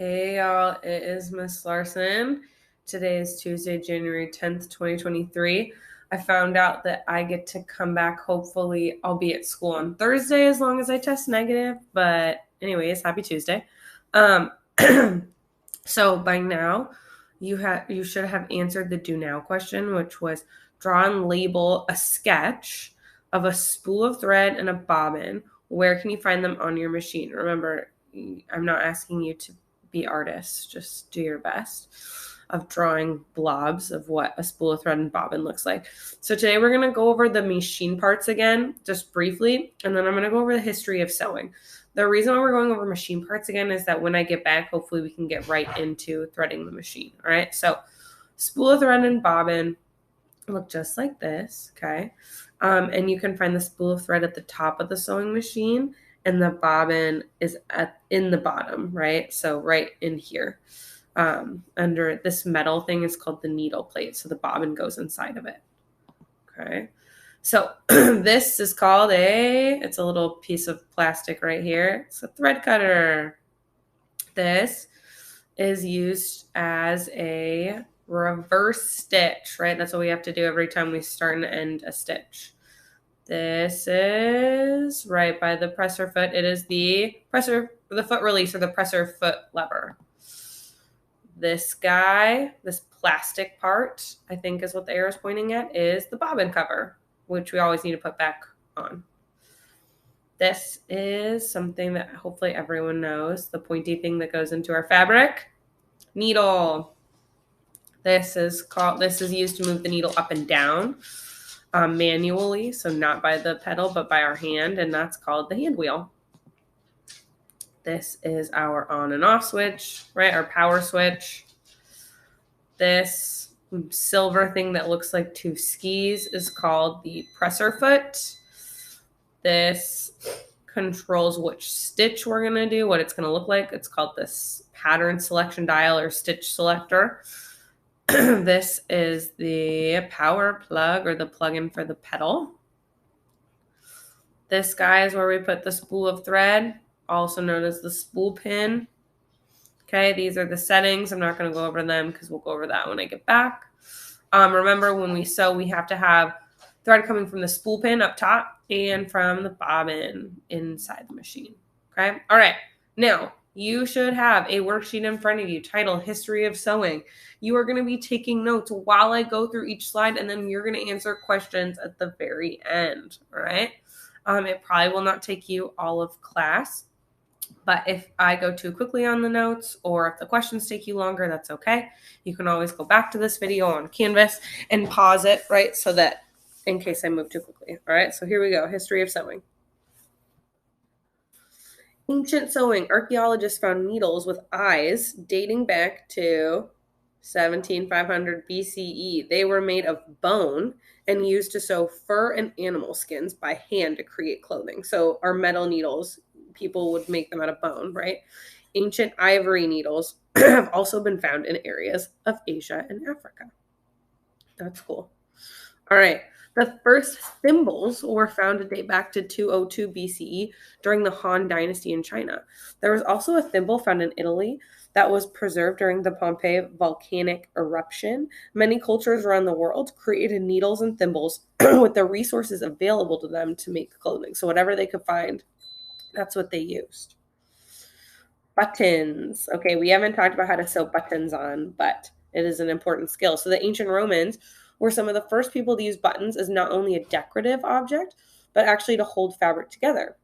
Hey y'all, it is Miss Larsen. Today is Tuesday, January 10th, 2023. I found out that I get to come back. Hopefully, I'll be at school on Thursday as long as I test negative. But, anyways, happy Tuesday. Um, so by now, you should have answered the do now question, which was draw and label a sketch of a spool of thread and a bobbin. Where can you find them on your machine? Remember, I'm not asking you to be artists. Just do your best of drawing blobs of what a spool of thread and bobbin looks like. So today we're going to go over the machine parts again, just briefly, and then I'm going to go over the history of sewing. The reason why we're going over machine parts again is that when I get back, hopefully we can get right into threading the machine. All right. So spool of thread and bobbin look just like this. Okay. And you can find the spool of thread at the top of the sewing machine, and the bobbin is in the bottom, right? So right in here, under this metal thing is called the needle plate. So the bobbin goes inside of it. Okay. So this is called it's a little piece of plastic right here. It's a thread cutter. This is used as a reverse stitch, right? That's what we have to do every time we start and end a stitch. This is right by the presser foot. It is the foot release, or the presser foot lever. This guy, this plastic part, I think is what the arrow is pointing at, is the bobbin cover, which we always need to put back on. This is something that hopefully everyone knows, the pointy thing that goes into our fabric. Needle. This is used to move the needle up and down manually, so not by the pedal, but by our hand, and that's called the hand wheel. This is our on and off switch, right? Our power switch. This silver thing that looks like two skis is called the presser foot. This controls which stitch we're going to do, what it's going to look like. It's called this pattern selection dial or stitch selector. This is the power plug, or the plug-in for the pedal. This guy is where we put the spool of thread, also known as the spool pin. Okay, these are the settings. I'm not going to go over them because we'll go over that when I get back. Remember, when we sew, we have to have thread coming from the spool pin up top and from the bobbin inside the machine. Okay, all right. Now, you should have a worksheet in front of you titled History of Sewing. You are going to be taking notes while I go through each slide, and then you're going to answer questions at the very end. All right. It probably will not take you all of class, but if I go too quickly on the notes, or if the questions take you longer, that's okay. You can always go back to this video on Canvas and pause it, right? So that in case I move too quickly. All right. So here we go. History of sewing. Ancient sewing. Archaeologists found needles with eyes dating back to 17,500 BCE. They were made of bone and used to sew fur and animal skins by hand to create clothing. So our metal needles, people would make them out of bone, right? Ancient ivory needles have also been found in areas of Asia and Africa. That's cool. All right. The first thimbles were found to date back to 202 BCE during the Han Dynasty in China. There was also a thimble found in Italy that was preserved during the Pompeii volcanic eruption. Many cultures around the world created needles and thimbles with the resources available to them to make clothing. So whatever they could find, that's what they used. Buttons. Okay, we haven't talked about how to sew buttons on, but it is an important skill. So the ancient Romans were some of the first people to use buttons as not only a decorative object, but actually to hold fabric together.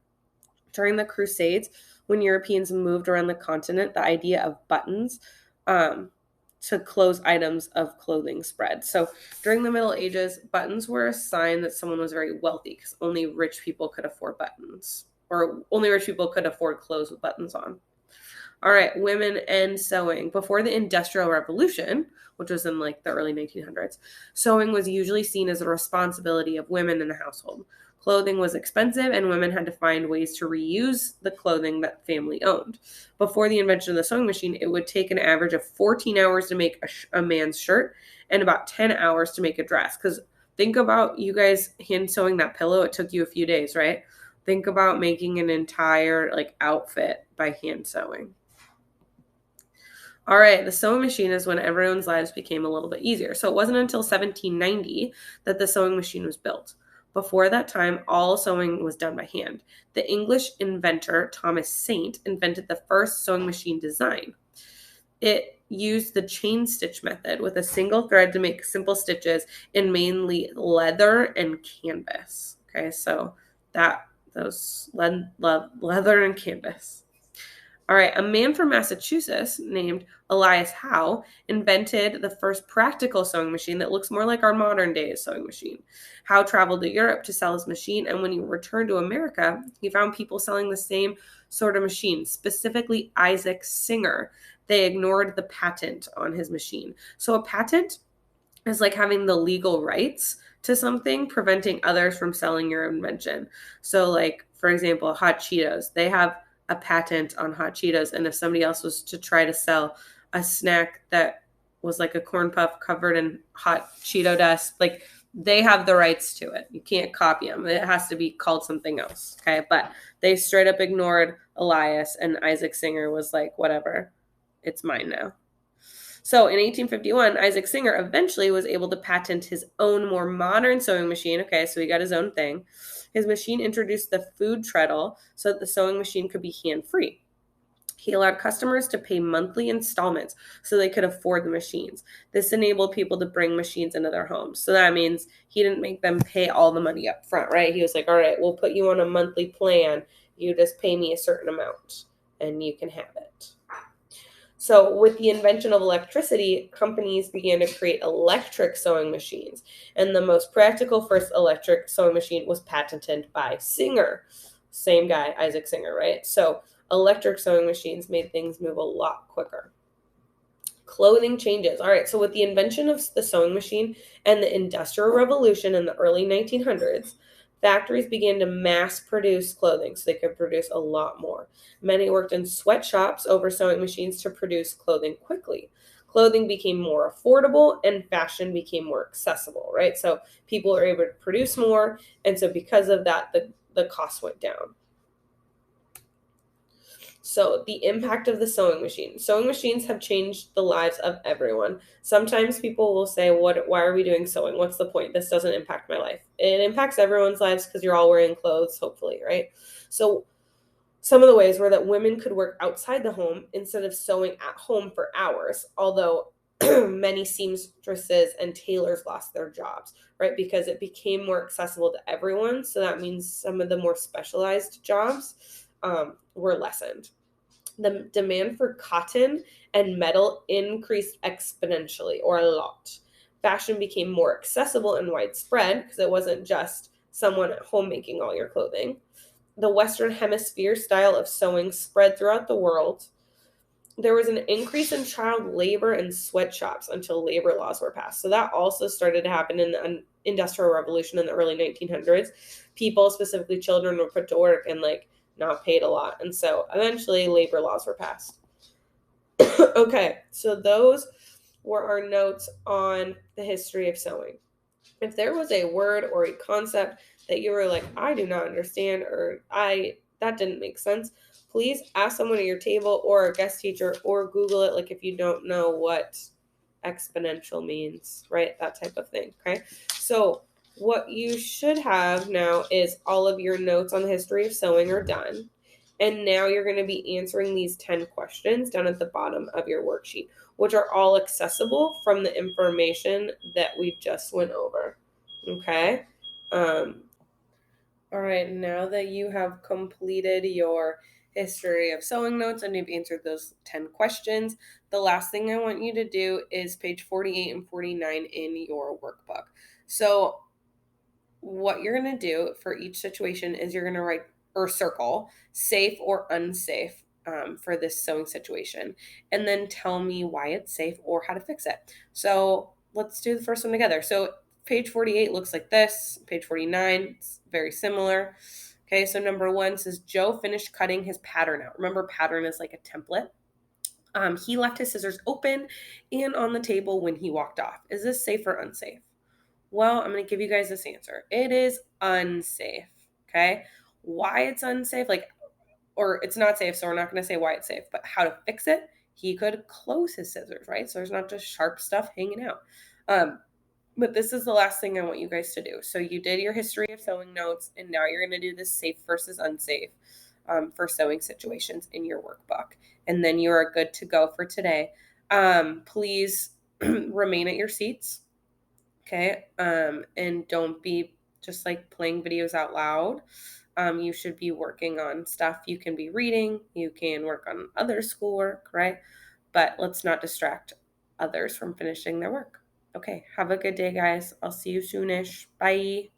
During the Crusades, when Europeans moved around the continent, the idea of buttons to close items of clothing spread. So during the Middle Ages, buttons were a sign that someone was very wealthy, because only rich people could afford buttons, or only rich people could afford clothes with buttons on. All right, women and sewing. Before the Industrial Revolution, which was in like the early 1900s, sewing was usually seen as a responsibility of women in the household. Clothing was expensive, and women had to find ways to reuse the clothing that family owned. Before the invention of the sewing machine, it would take an average of 14 hours to make a man's shirt and about 10 hours to make a dress. Because think about you guys hand sewing that pillow. It took you a few days, right? Think about making an entire like outfit by hand sewing. All right, the sewing machine is when everyone's lives became a little bit easier. So it wasn't until 1790 that the sewing machine was built. Before that time, all sewing was done by hand. The English inventor Thomas Saint invented the first sewing machine design. It used the chain stitch method with a single thread to make simple stitches in mainly leather and canvas. Okay, so those leather and canvas. All right, a man from Massachusetts named Elias Howe invented the first practical sewing machine that looks more like our modern day sewing machine. Howe traveled to Europe to sell his machine, and when he returned to America, he found people selling the same sort of machine, specifically Isaac Singer. They ignored the patent on his machine. So a patent is like having the legal rights to something, preventing others from selling your invention. So, like, for example, hot Cheetos, they have a patent on hot Cheetos. And if somebody else was to try to sell a snack that was like a corn puff covered in hot Cheeto dust, like, they have the rights to it. You can't copy them. It has to be called something else. Okay. But they straight up ignored Elias, and Isaac Singer was like, whatever, it's mine now. So in 1851, Isaac Singer eventually was able to patent his own more modern sewing machine. Okay, so he got his own thing. His machine introduced the food treadle so that the sewing machine could be hand-free. He allowed customers to pay monthly installments so they could afford the machines. This enabled people to bring machines into their homes. So that means he didn't make them pay all the money up front, right? He was like, all right, we'll put you on a monthly plan. You just pay me a certain amount and you can have it. So, with the invention of electricity, companies began to create electric sewing machines. And the most practical first electric sewing machine was patented by Singer. Same guy, Isaac Singer, right? So, electric sewing machines made things move a lot quicker. Clothing changes. All right, so with the invention of the sewing machine and the Industrial Revolution in the early 1900s, factories began to mass produce clothing so they could produce a lot more. Many worked in sweatshops over sewing machines to produce clothing quickly. Clothing became more affordable and fashion became more accessible, right? So people were able to produce more, and so because of that, the cost went down. So, the impact of the sewing machine. Sewing machines have changed the lives of everyone. Sometimes people will say, why are we doing sewing? What's the point? This doesn't impact my life. It impacts everyone's lives because you're all wearing clothes, hopefully, right? So, some of the ways were that women could work outside the home instead of sewing at home for hours, although many seamstresses and tailors lost their jobs, right? Because it became more accessible to everyone. So that means some of the more specialized jobs were lessened. The demand for cotton and metal increased exponentially, or a lot. Fashion became more accessible and widespread because it wasn't just someone at home making all your clothing. The Western Hemisphere style of sewing spread throughout the world. There was an increase in child labor in sweatshops until labor laws were passed. So that also started to happen in the Industrial Revolution in the early 1900s. People, specifically children, were put to work and not paid a lot. And so eventually labor laws were passed. Okay, so those were our notes on the history of sewing. If there was a word or a concept that you were like, I do not understand, or that didn't make sense, please ask someone at your table or a guest teacher, or Google it, like if you don't know what exponential means, right? That type of thing. Okay. So what you should have now is all of your notes on the history of sewing are done. And now you're going to be answering these 10 questions down at the bottom of your worksheet, which are all accessible from the information that we just went over. Okay. All right. Now that you have completed your history of sewing notes and you've answered those 10 questions, the last thing I want you to do is page 48 and 49 in your workbook. So what you're going to do for each situation is you're going to write or circle safe or unsafe for this sewing situation, and then tell me why it's safe or how to fix it. So let's do the first one together. So page 48 looks like this. Page 49, it's very similar. Okay, so number 1 says Joe finished cutting his pattern out. Remember, pattern is like a template. He left his scissors open and on the table when he walked off. Is this safe or unsafe? Well, I'm going to give you guys this answer. It is unsafe. Okay. Why it's unsafe, or it's not safe, so we're not going to say why it's safe, but how to fix it. he could close his scissors, right? So there's not just sharp stuff hanging out. Um, but this is the last thing I want you guys to do. So you did your history of sewing notes, and now you're going to do this safe versus unsafe for sewing situations in your workbook. And then you are good to go for today. Please remain at your seats, okay? And don't be just like playing videos out loud. You should be working on stuff. You can be reading, you can work on other schoolwork, right? But let's not distract others from finishing their work. Okay, have a good day, guys. I'll see you soonish. Bye.